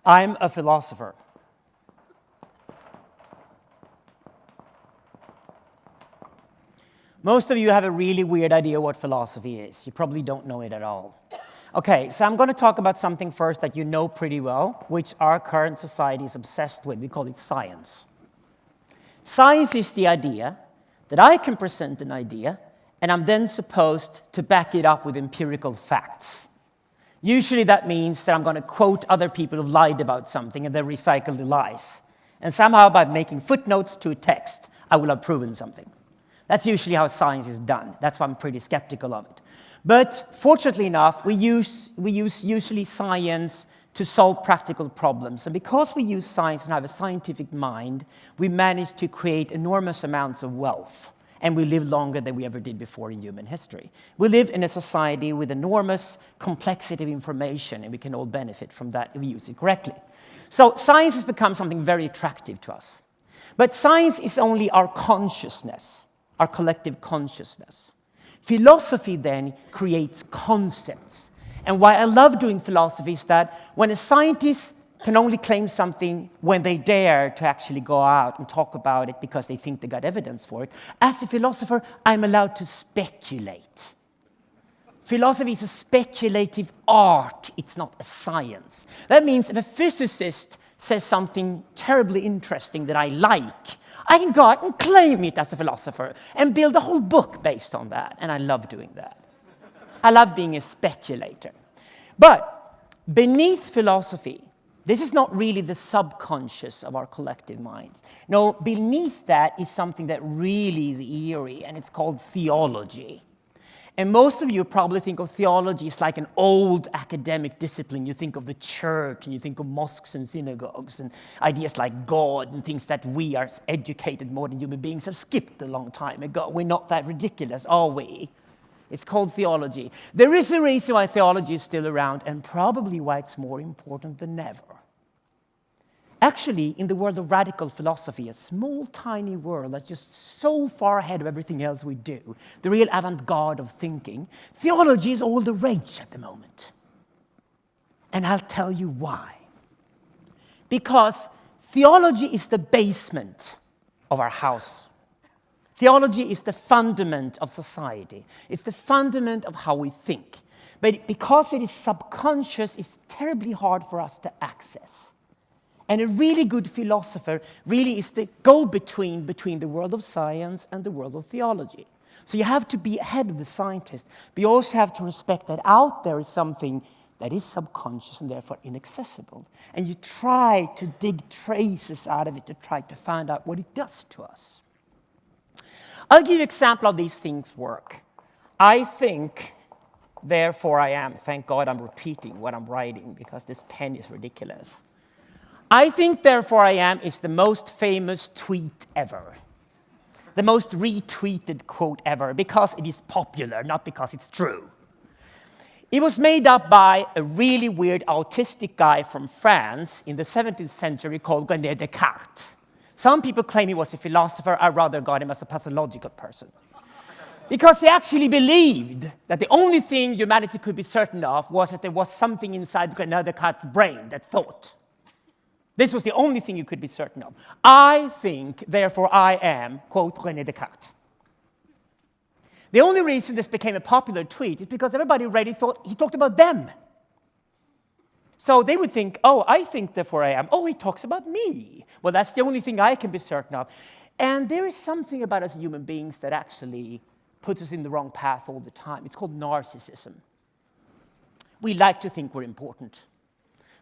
I'm a philosopher. Most of you have a really weird idea what philosophy is. You probably don't know it at all. Okay, so I'm going to talk about something first that you know pretty well, which our current society is obsessed with. We call it science. Science is the idea that I can present an idea, and I'm then supposed to back it up with empirical facts. Usually that means that I'm going to quote other people who've lied about something and then recycle the lies. And somehow by making footnotes to a text, I will have proven something. That's usually how science is done. That's why I'm pretty skeptical of it. But fortunately enough, we use usually science to solve practical problems. And because we use science and have a scientific mind, we manage to create enormous amounts of wealth. And we live longer than we ever did before in human history. We live in a society with enormous complexity of information, and we can all benefit from that if we use it correctly. So science has become something very attractive to us. But science is only our consciousness, our collective consciousness. Philosophy then creates concepts. And why I love doing philosophy is that when a scientist can only claim something when they dare to actually go out and talk about it because they think they got evidence for it, as a philosopher, I'm allowed to speculate. Philosophy is a speculative art. It's not a science. That means if a physicist says something terribly interesting that I like, I can go out and claim it as a philosopher and build a whole book based on that. And I love doing that. I love being a speculator. But beneath philosophy, this is not really the subconscious of our collective minds. No, beneath that is something that really is eerie, and it's called theology. And most of you probably think of theology as like an old academic discipline. You think of the church, and you think of mosques and synagogues, and ideas like God, and things that we are educated modern human beings have skipped a long time ago. We're not that ridiculous, are we? It's called theology. There is a reason why theology is still around, and probably why it's more important than ever. Actually, in the world of radical philosophy, a small, tiny world that's just so far ahead of everything else we do, the real avant-garde of thinking, theology is all the rage at the moment. And I'll tell you why. Because theology is the basement of our house. Theology is the fundament of society. It's the fundament of how we think. But because it is subconscious, it's terribly hard for us to access. And a really good philosopher really is the go-between between the world of science and the world of theology. So you have to be ahead of the scientist, but you also have to respect that out there is something that is subconscious and therefore inaccessible. And you try to dig traces out of it to try to find out what it does to us. I'll give you an example of these things work. I think, therefore I am. Thank God I'm repeating what I'm writing because this pen is ridiculous. I think, therefore I am is the most famous tweet ever. The most retweeted quote ever because it is popular, not because it's true. It was made up by a really weird autistic guy from France in the 17th century called René Descartes. Some people claim he was a philosopher. I rather regard him as a pathological person. Because he actually believed that the only thing humanity could be certain of was that there was something inside René Descartes' brain that thought. This was the only thing you could be certain of. I think, therefore I am, quote, René Descartes. The only reason this became a popular tweet is because everybody already thought he talked about them. So they would think, oh, I think, therefore I am. Oh, he talks about me. Well, that's the only thing I can be certain of. And there is something about us human beings that actually puts us in the wrong path all the time. It's called narcissism. We like to think we're important.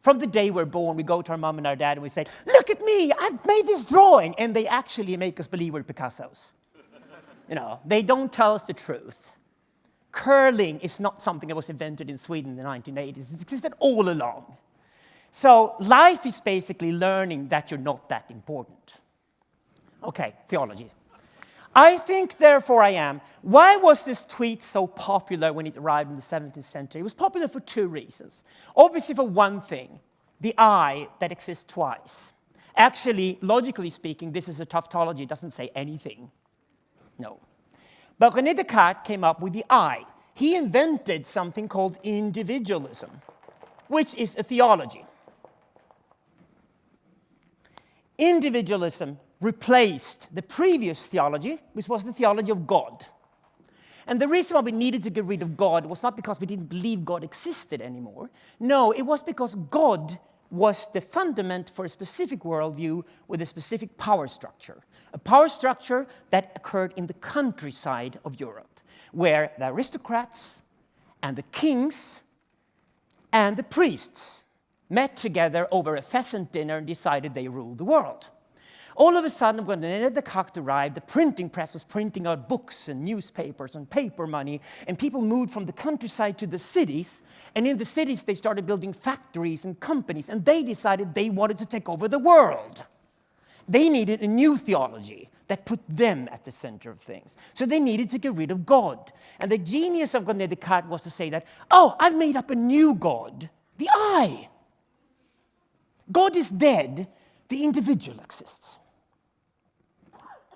From the day we're born, we go to our mom and our dad and we say, look at me, I've made this drawing. And they actually make us believe we're Picassos. They don't tell us the truth. Curling is not something that was invented in Sweden in the 1980s. It existed all along. So life is basically learning that you're not that important. Okay, theology. I think, therefore I am. Why was this tweet so popular when it arrived in the 17th century? It was popular for two reasons. Obviously, for one thing, the I that exists twice. Actually, logically speaking, this is a tautology. It doesn't say anything. No. But René Descartes came up with the I. He invented something called individualism, which is a theology. individualism replaced the previous theology, which was the theology of God. And the reason why we needed to get rid of God was not because we didn't believe God existed anymore. No, it was because God was the fundament for a specific worldview with a specific power structure. A power structure that occurred in the countryside of Europe, where the aristocrats and the kings and the priests met together over a pheasant dinner and decided they ruled the world. All of a sudden, when Descartes arrived, the printing press was printing out books and newspapers and paper money, and people moved from the countryside to the cities, and in the cities they started building factories and companies, and they decided they wanted to take over the world. They needed a new theology that put them at the center of things. So they needed to get rid of God. And the genius of René Descartes was to say that, oh, I've made up a new God, the I. God is dead, the individual exists.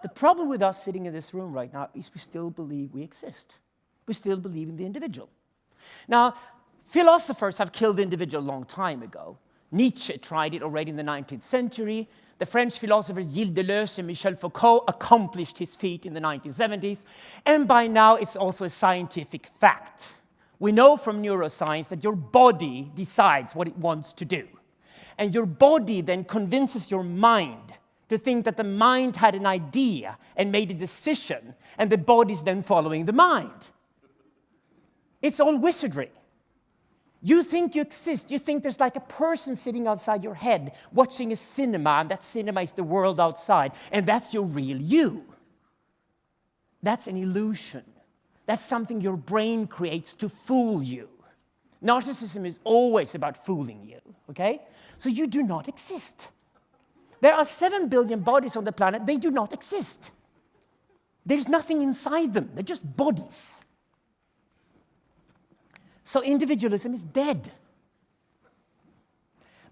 The problem with us sitting in this room right now is we still believe we exist. We still believe in the individual. Now, philosophers have killed the individual a long time ago. Nietzsche tried it already in the 19th century. The French philosophers Gilles Deleuze and Michel Foucault accomplished his feat in the 1970s. And by now, it's also a scientific fact. We know from neuroscience that your body decides what it wants to do. And your body then convinces your mind to think that the mind had an idea and made a decision, and the body's then following the mind. It's all wizardry. You think you exist. You think there's like a person sitting outside your head watching a cinema, and that cinema is the world outside, and that's your real you. That's an illusion. That's something your brain creates to fool you. Narcissism is always about fooling you, okay? So you do not exist. There are 7 billion bodies on the planet. They do not exist. There's nothing inside them. They're just bodies. So individualism is dead.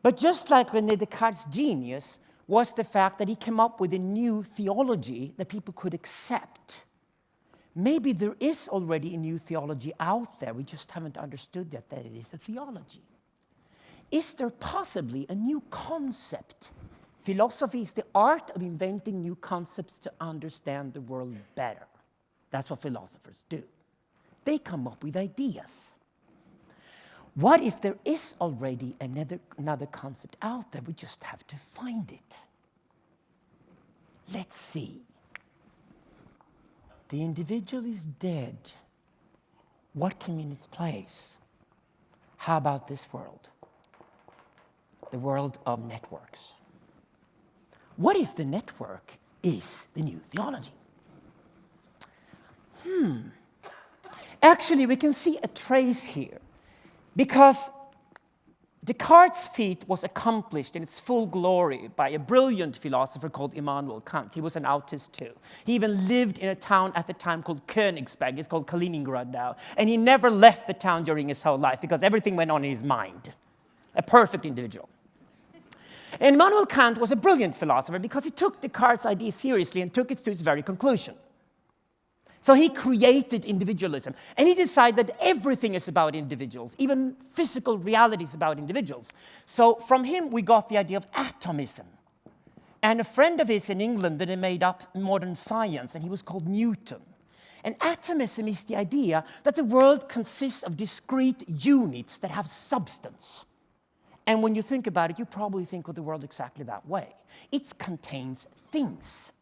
But just like René Descartes' genius was the fact that he came up with a new theology that people could accept. Maybe there is already a new theology out there. We just haven't understood yet that it is a theology. Is there possibly a new concept? Philosophy is the art of inventing new concepts to understand the world better. That's what philosophers do. They come up with ideas. What if there is already another concept out there? We just have to find it. Let's see. The individual is dead. What came in its place? How about this world? The world of networks. What if the network is the new theology? Actually, we can see a trace here, because Descartes' feat was accomplished in its full glory by a brilliant philosopher called Immanuel Kant. He was an autist too. He even lived in a town at the time called Königsberg. It's called Kaliningrad now. And he never left the town during his whole life because everything went on in his mind. A perfect individual. And Immanuel Kant was a brilliant philosopher because he took Descartes' idea seriously and took it to its very conclusion. So he created individualism, and he decided that everything is about individuals, even physical reality is about individuals. So from him, we got the idea of atomism. And a friend of his in England that made up modern science, and he was called Newton. And atomism is the idea that the world consists of discrete units that have substance. And when you think about it, you probably think of the world exactly that way. It contains things.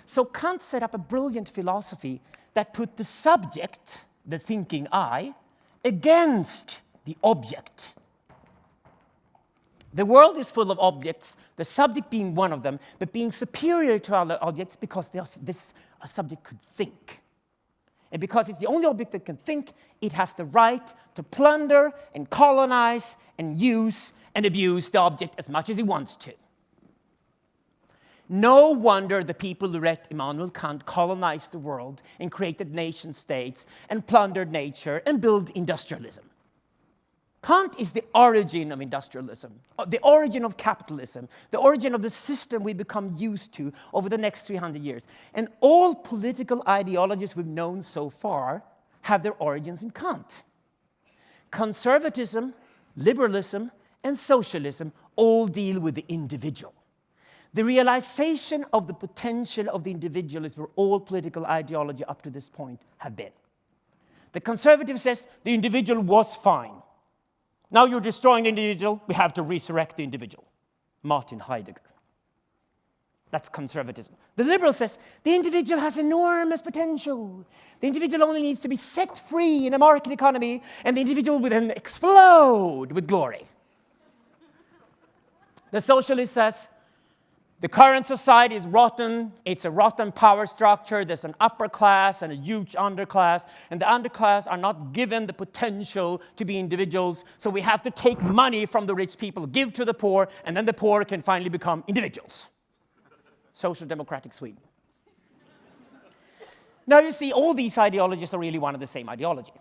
So Kant set up a brilliant philosophy that put the subject, the thinking I, against the object. The world is full of objects, the subject being one of them, but being superior to other objects because this subject could think. And because it's the only object that can think, it has the right to plunder and colonize and use and abuse the object as much as it wants to. No wonder the people who read Immanuel Kant colonized the world and created nation-states and plundered nature and built industrialism. Kant is the origin of industrialism, the origin of capitalism, the origin of the system we become used to over the next 300 years. And all political ideologies we've known so far have their origins in Kant. Conservatism, liberalism, and socialism all deal with the individual. The realization of the potential of the individual is where all political ideology up to this point have been. The conservative says the individual was fine. Now you're destroying the individual, we have to resurrect the individual. Martin Heidegger. That's conservatism. The liberal says the individual has enormous potential. The individual only needs to be set free in a market economy, and the individual will then explode with glory. The socialist says the current society is rotten. It's a rotten power structure. There's an upper class and a huge underclass, and the underclass are not given the potential to be individuals, so we have to take money from the rich people, give to the poor, and then the poor can finally become individuals. Social democratic Sweden. Now you see, all these ideologies are really one and the same ideology.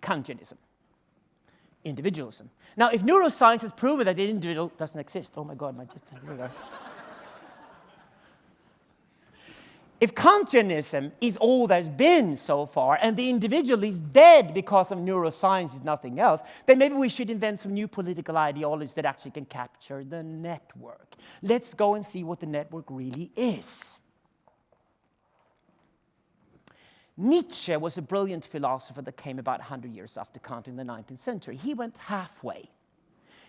Kantianism. Individualism. Now, if neuroscience has proven that the individual doesn't exist, oh my God, if Kantianism is all there's been so far, and the individual is dead because of neuroscience and nothing else, then maybe we should invent some new political ideologies that actually can capture the network. Let's go and see what the network really is. Nietzsche was a brilliant philosopher that came about 100 years after Kant in the 19th century. He went halfway.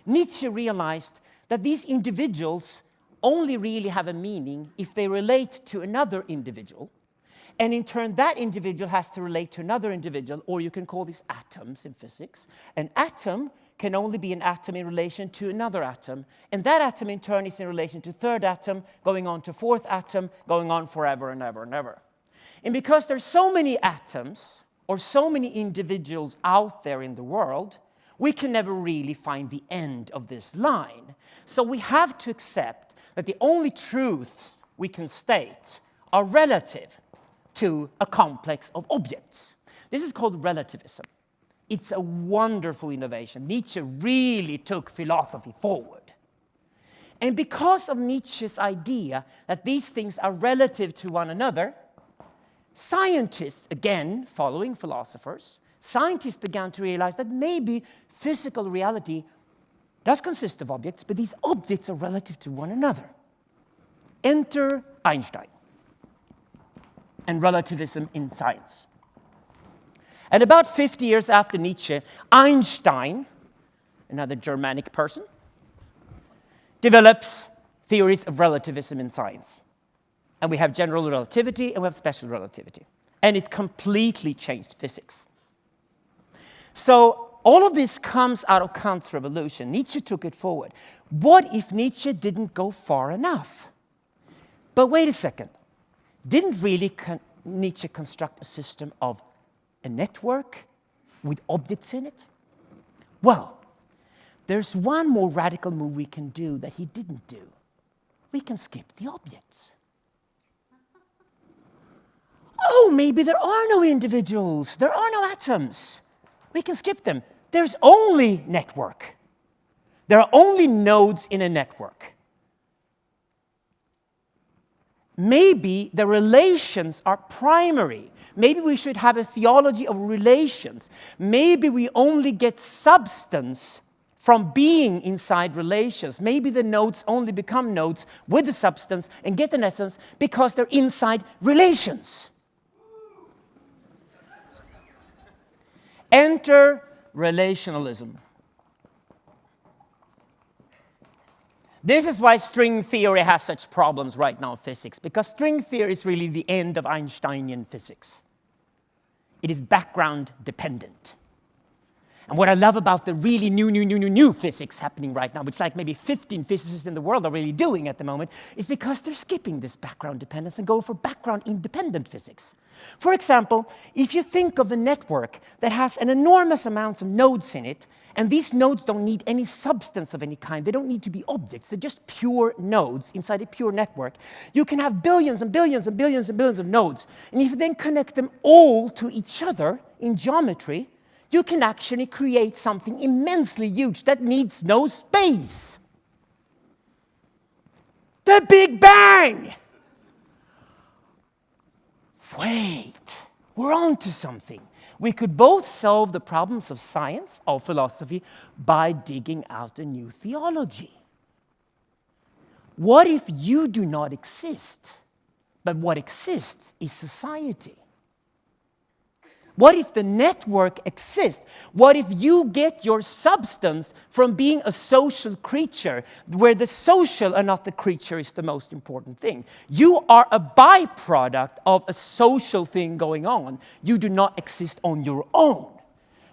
Nietzsche realized that these individuals only really have a meaning if they relate to another individual, and in turn that individual has to relate to another individual, or you can call these atoms in physics. An atom can only be an atom in relation to another atom, and that atom in turn is in relation to third atom, going on to fourth atom, going on forever and ever and ever. And because there's so many atoms, or so many individuals out there in the world, we can never really find the end of this line. So we have to accept that the only truths we can state are relative to a complex of objects. This is called relativism. It's a wonderful innovation. Nietzsche really took philosophy forward. And because of Nietzsche's idea that these things are relative to one another, scientists, again, following philosophers, scientists began to realize that maybe physical reality does consist of objects, but these objects are relative to one another. Enter Einstein and relativism in science. And about 50 years after Nietzsche, Einstein, another Germanic person, develops theories of relativism in science. And we have general relativity and we have special relativity. And it completely changed physics. So all of this comes out of Kant's revolution. Nietzsche took it forward. What if Nietzsche didn't go far enough? But wait a second. Didn't really Nietzsche construct a system of a network with objects in it? Well, there's one more radical move we can do that he didn't do. We can skip the objects. Oh, maybe there are no individuals. There are no atoms. We can skip them. There's only network. There are only nodes in a network. Maybe the relations are primary. Maybe we should have a theology of relations. Maybe we only get substance from being inside relations. Maybe the nodes only become nodes with the substance and get an essence because they're inside relations. Enter relationalism. This is why string theory has such problems right now in physics, because string theory is really the end of Einsteinian physics. It is background dependent. And what I love about the really new physics happening right now, which like maybe 15 physicists in the world are really doing at the moment, is because they're skipping this background dependence and going for background independent physics. For example, if you think of a network that has an enormous amount of nodes in it, and these nodes don't need any substance of any kind, they don't need to be objects, they're just pure nodes inside a pure network, you can have billions and billions and billions and billions of nodes. And if you then connect them all to each other in geometry, you can actually create something immensely huge that needs no space. The Big Bang! Wait, we're on to something. We could both solve the problems of science, of philosophy, by digging out a new theology. What if you do not exist, but what exists is society? What if the network exists? What if you get your substance from being a social creature, where the social and not the creature is the most important thing? You are a byproduct of a social thing going on. You do not exist on your own.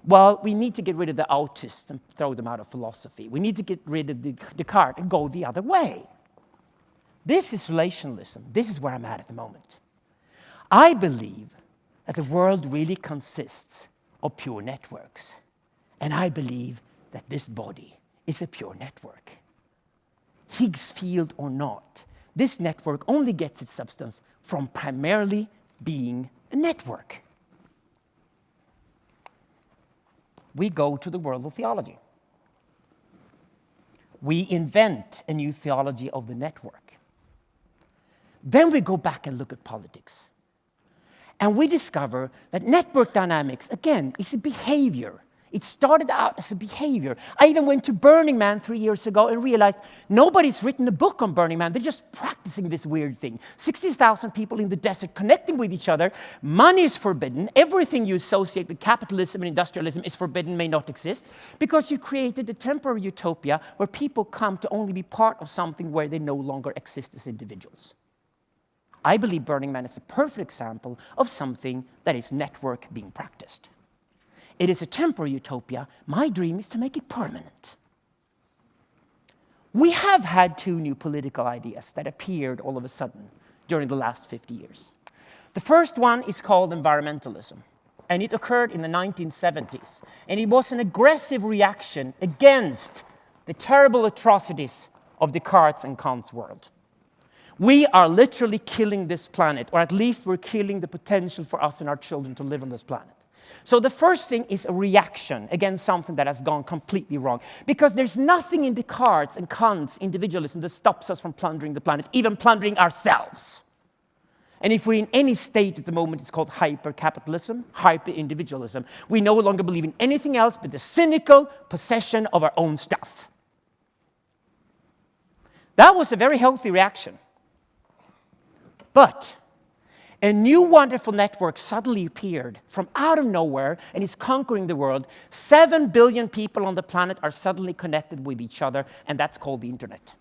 Well, we need to get rid of the autists and throw them out of philosophy. We need to get rid of Descartes and go the other way. This is relationalism. This is where I'm at the moment. I believe that the world really consists of pure networks. And I believe that this body is a pure network. Higgs field or not, this network only gets its substance from primarily being a network. We go to the world of theology. We invent a new theology of the network. Then we go back and look at politics. And we discover that network dynamics, again, is a behavior. It started out as a behavior. I even went to Burning Man 3 years ago and realized nobody's written a book on Burning Man. They're just practicing this weird thing. 60,000 people in the desert connecting with each other. Money is forbidden. Everything you associate with capitalism and industrialism is forbidden, may not exist, because you created a temporary utopia where people come to only be part of something where they no longer exist as individuals. I believe Burning Man is a perfect example of something that is network being practiced. It is a temporary utopia. My dream is to make it permanent. We have had 2 new political ideas that appeared all of a sudden during the last 50 years. The first one is called environmentalism, and it occurred in the 1970s. And it was an aggressive reaction against the terrible atrocities of Descartes and Kant's world. We are literally killing this planet, or at least we're killing the potential for us and our children to live on this planet. So the first thing is a reaction against something that has gone completely wrong. Because there's nothing in Descartes and Kant's individualism that stops us from plundering the planet, even plundering ourselves. And if we're in any state at the moment, it's called hyper-capitalism, hyper-individualism. We no longer believe in anything else but the cynical possession of our own stuff. That was a very healthy reaction. But a new wonderful network suddenly appeared from out of nowhere and is conquering the world. 7 billion people on the planet are suddenly connected with each other, and that's called the internet.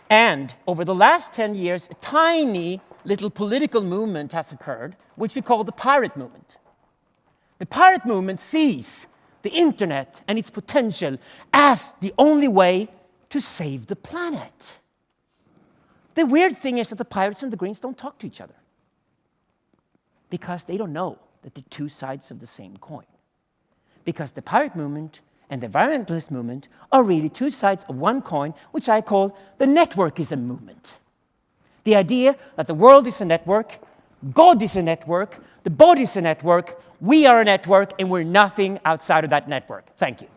And over the last 10 years, a tiny little political movement has occurred, which we call the pirate movement. The pirate movement sees the internet and its potential as the only way to save the planet. The weird thing is that the pirates and the Greens don't talk to each other, because they don't know that they're 2 sides of the same coin. Because the pirate movement and the environmentalist movement are really 2 sides of one coin, which I call the networkism movement. The idea that the world is a network, God is a network, the body is a network, we are a network, and we're nothing outside of that network. Thank you.